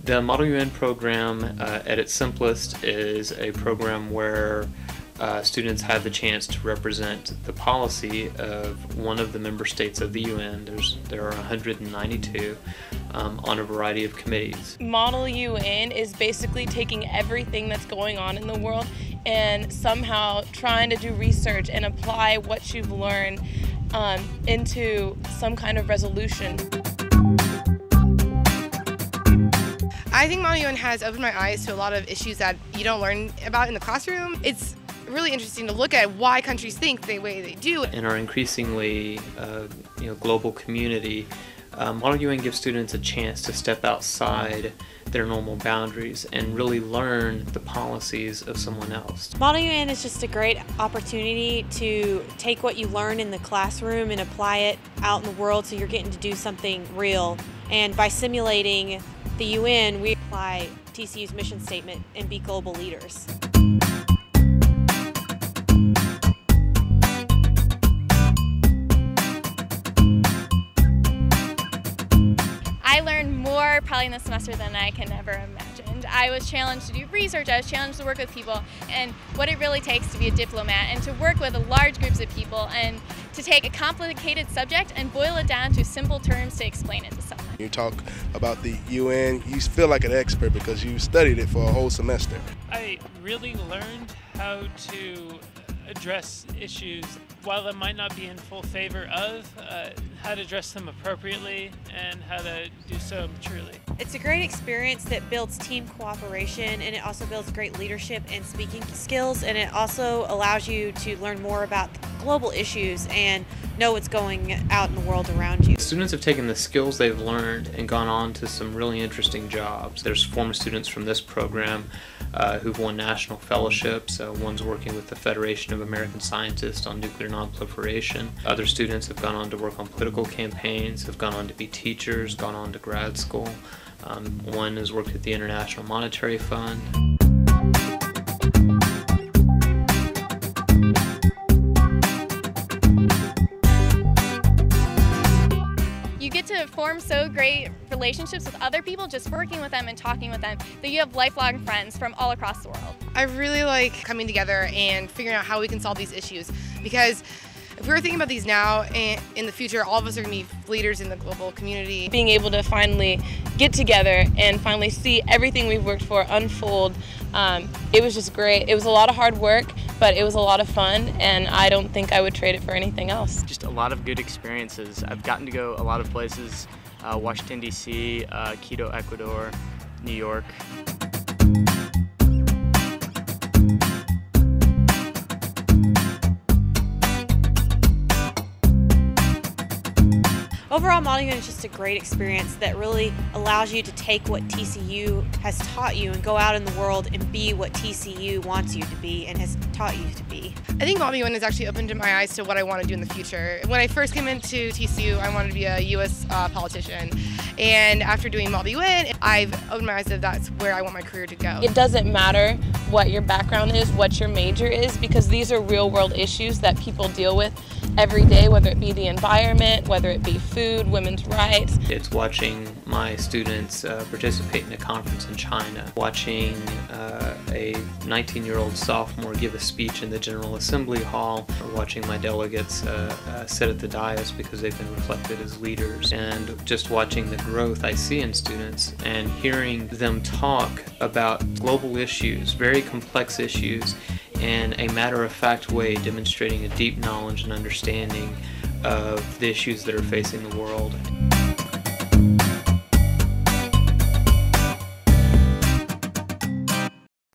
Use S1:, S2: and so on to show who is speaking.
S1: The Model UN program, at its simplest, is a program where students have the chance to represent the policy of one of the member states of the UN. There are 192 on a variety of committees.
S2: Model UN is basically taking everything that's going on in the world and somehow trying to do research and apply what you've learned into some kind of resolution.
S3: I think Model UN has opened my eyes to a lot of issues that you don't learn about in the classroom. It's really interesting to look at why countries think the way they do.
S1: In our increasingly global community, Model UN gives students a chance to step outside their normal boundaries and really learn the policies of someone else.
S4: Model UN is just a great opportunity to take what you learn in the classroom and apply it out in the world, so you're getting to do something real. And by simulating the UN, we apply TCU's mission statement and be global leaders.
S5: I learned more probably in this semester than I can ever imagine. I was challenged to do research, I was challenged to work with people, and what it really takes to be a diplomat and to work with large groups of people and to take a complicated subject and boil it down to simple terms to explain it to someone.
S6: You talk about the UN, you feel like an expert because you studied it for a whole semester.
S7: I really learned how to address issues, while I might not be in full favor of, how to address them appropriately and how to do so maturely.
S4: It's a great experience that builds team cooperation, and it also builds great leadership and speaking skills, and it also allows you to learn more about global issues and know what's going out in the world around you.
S1: Students have taken the skills they've learned and gone on to some really interesting jobs. There's former students from this program who've won national fellowships. One's working with the Federation of American Scientists on nuclear nonproliferation. Other students have gone on to work on political campaigns, have gone on to be teachers, gone on to grad school. One has worked at the International Monetary Fund.
S5: You get to form so great relationships with other people just working with them and talking with them that you have lifelong friends from all across the world.
S3: I really like coming together and figuring out how we can solve these issues, because if we were thinking about these now and in the future, all of us are going to be leaders in the global community.
S2: Being able to finally get together and finally see everything we've worked for unfold, it was just great. It was a lot of hard work, but it was a lot of fun, and I don't think I would trade it for anything else.
S8: Just a lot of good experiences. I've gotten to go a lot of places, Washington, D.C., Quito, Ecuador, New York.
S4: Overall, Model UN is just a great experience that really allows you to take what TCU has taught you and go out in the world and be what TCU wants you to be and has taught you to be.
S3: I think Model UN has actually opened my eyes to what I want to do in the future. When I first came into TCU, I wanted to be a U.S. Politician. And after doing Model UN, I've opened my eyes to that's where I want my career to go.
S2: It doesn't matter what your background is, what your major is, because these are real world issues that people deal with every day, whether it be the environment, whether it be food, women's rights.
S1: It's watching my students participate in a conference in China, watching a 19-year-old sophomore give a speech in the General Assembly Hall, or watching my delegates sit at the dais because they've been reflected as leaders, and just watching the growth I see in students and hearing them talk about global issues, very complex issues, in a matter-of-fact way, demonstrating a deep knowledge and understanding of the issues that are facing the world.